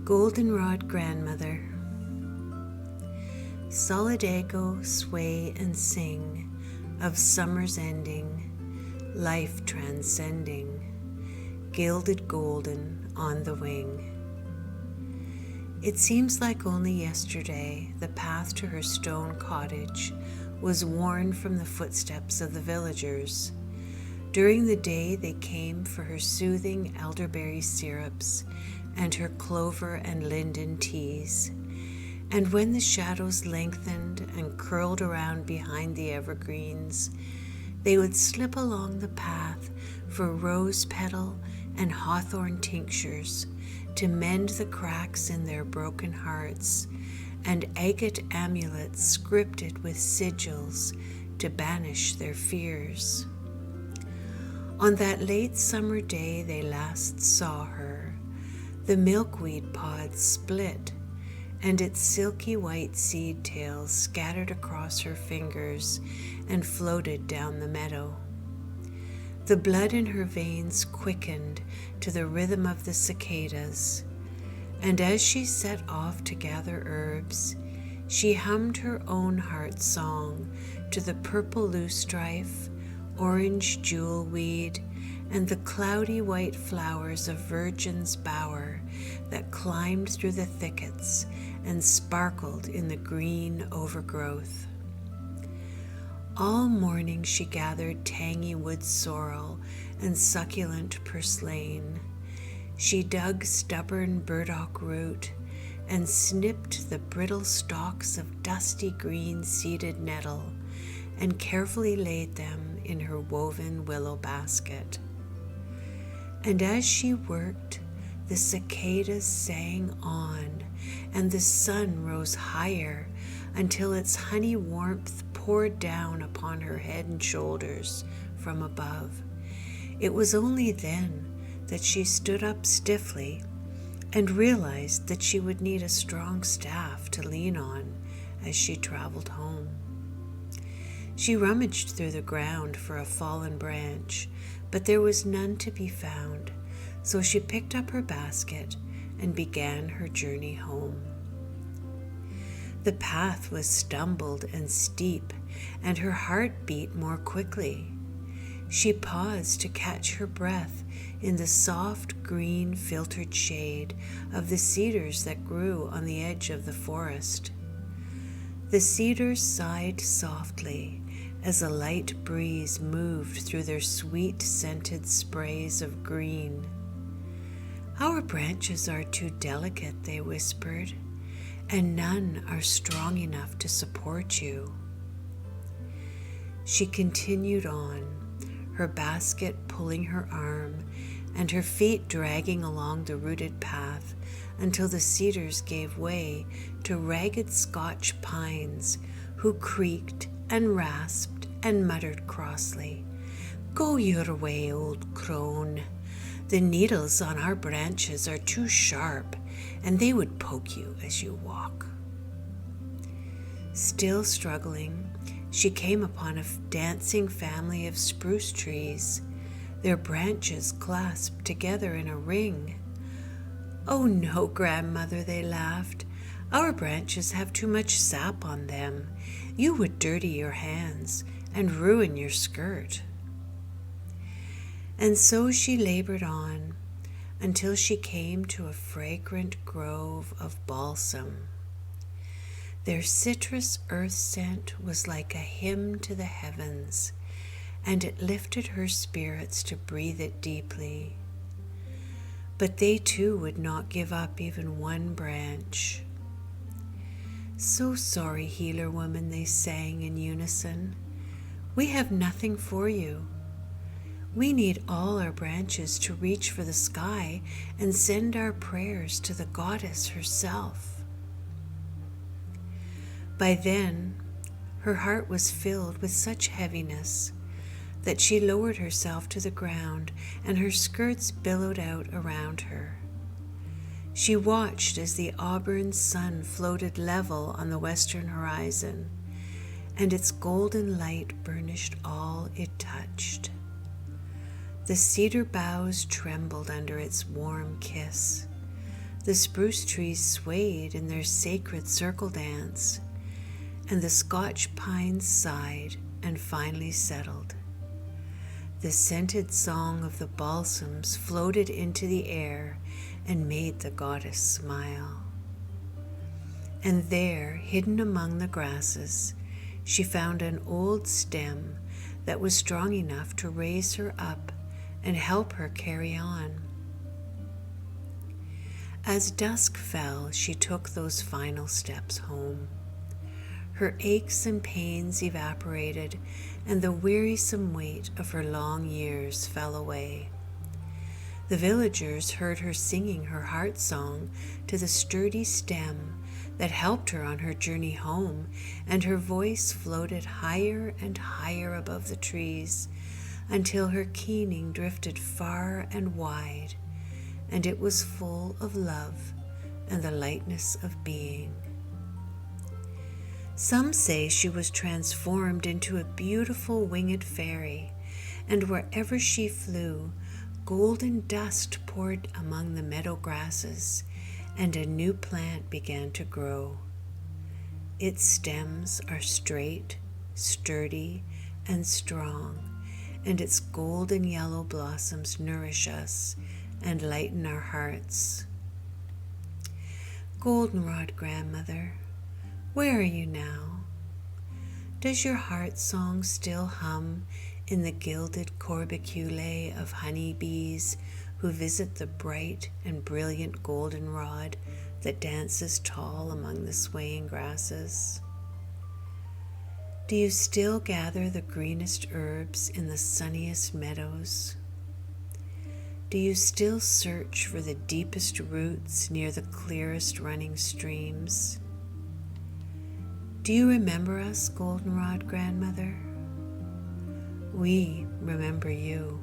Goldenrod grandmother. Solidago, sway and sing of summer's ending, life transcending, gilded golden on the wing. It seems like only yesterday the path to her stone cottage was worn from the footsteps of the villagers. During the day they came for her soothing elderberry syrups and her clover and linden teas. And when the shadows lengthened and curled around behind the evergreens, they would slip along the path for rose petal and hawthorn tinctures to mend the cracks in their broken hearts, and agate amulets scripted with sigils to banish their fears. On that late summer day they last saw her, the milkweed pod split, and its silky white seed tails scattered across her fingers and floated down the meadow. The blood in her veins quickened to the rhythm of the cicadas, and as she set off to gather herbs, she hummed her own heart song to the purple loosestrife, orange jewelweed, and the cloudy white flowers of virgin's bower that climbed through the thickets and sparkled in the green overgrowth. All morning she gathered tangy wood sorrel and succulent purslane. She dug stubborn burdock root and snipped the brittle stalks of dusty green seeded nettle and carefully laid them in her woven willow basket. And as she worked, the cicadas sang on, and the sun rose higher until its honey warmth poured down upon her head and shoulders from above. It was only then that she stood up stiffly and realized that she would need a strong staff to lean on as she traveled home. She rummaged through the ground for a fallen branch, but there was none to be found, so she picked up her basket and began her journey home. The path was stumbled and steep, and her heart beat more quickly. She paused to catch her breath in the soft green filtered shade of the cedars that grew on the edge of the forest. The cedars sighed softly as a light breeze moved through their sweet-scented sprays of green. "Our branches are too delicate," they whispered, "and none are strong enough to support you." She continued on, her basket pulling her arm and her feet dragging along the rooted path until the cedars gave way to ragged Scotch pines who creaked and rasped and muttered crossly, "Go your way, old crone. The needles on our branches are too sharp, and they would poke you as you walk." Still struggling, she came upon a dancing family of spruce trees, their branches clasped together in a ring. "Oh no, grandmother," they laughed. "Our branches have too much sap on them. You would dirty your hands and ruin your skirt." And so she labored on until she came to a fragrant grove of balsam. Their citrus earth scent was like a hymn to the heavens, and it lifted her spirits to breathe it deeply. But they too would not give up even one branch. "So sorry, healer woman," they sang in unison. "We have nothing for you. We need all our branches to reach for the sky and send our prayers to the goddess herself." By then, her heart was filled with such heaviness that she lowered herself to the ground and her skirts billowed out around her. She watched as the auburn sun floated level on the western horizon, and its golden light burnished all it touched. The cedar boughs trembled under its warm kiss. The spruce trees swayed in their sacred circle dance, and the Scotch pines sighed and finally settled. The scented song of the balsams floated into the air and made the goddess smile. And there, hidden among the grasses, she found an old stem that was strong enough to raise her up and help her carry on. As dusk fell, she took those final steps home. Her aches and pains evaporated, and the wearisome weight of her long years fell away. The villagers heard her singing her heart song to the sturdy stem that helped her on her journey home, and her voice floated higher and higher above the trees until her keening drifted far and wide, and it was full of love and the lightness of being. Some say she was transformed into a beautiful winged fairy, and wherever she flew, golden dust poured among the meadow grasses, and a new plant began to grow. Its stems are straight, sturdy, and strong, and its golden yellow blossoms nourish us and lighten our hearts. Goldenrod grandmother, where are you now? Does your heart song still hum in the gilded corbiculae of honey bees who visit the bright and brilliant goldenrod that dances tall among the swaying grasses? Do you still gather the greenest herbs in the sunniest meadows? Do you still search for the deepest roots near the clearest running streams? Do you remember us, Goldenrod grandmother? We remember you.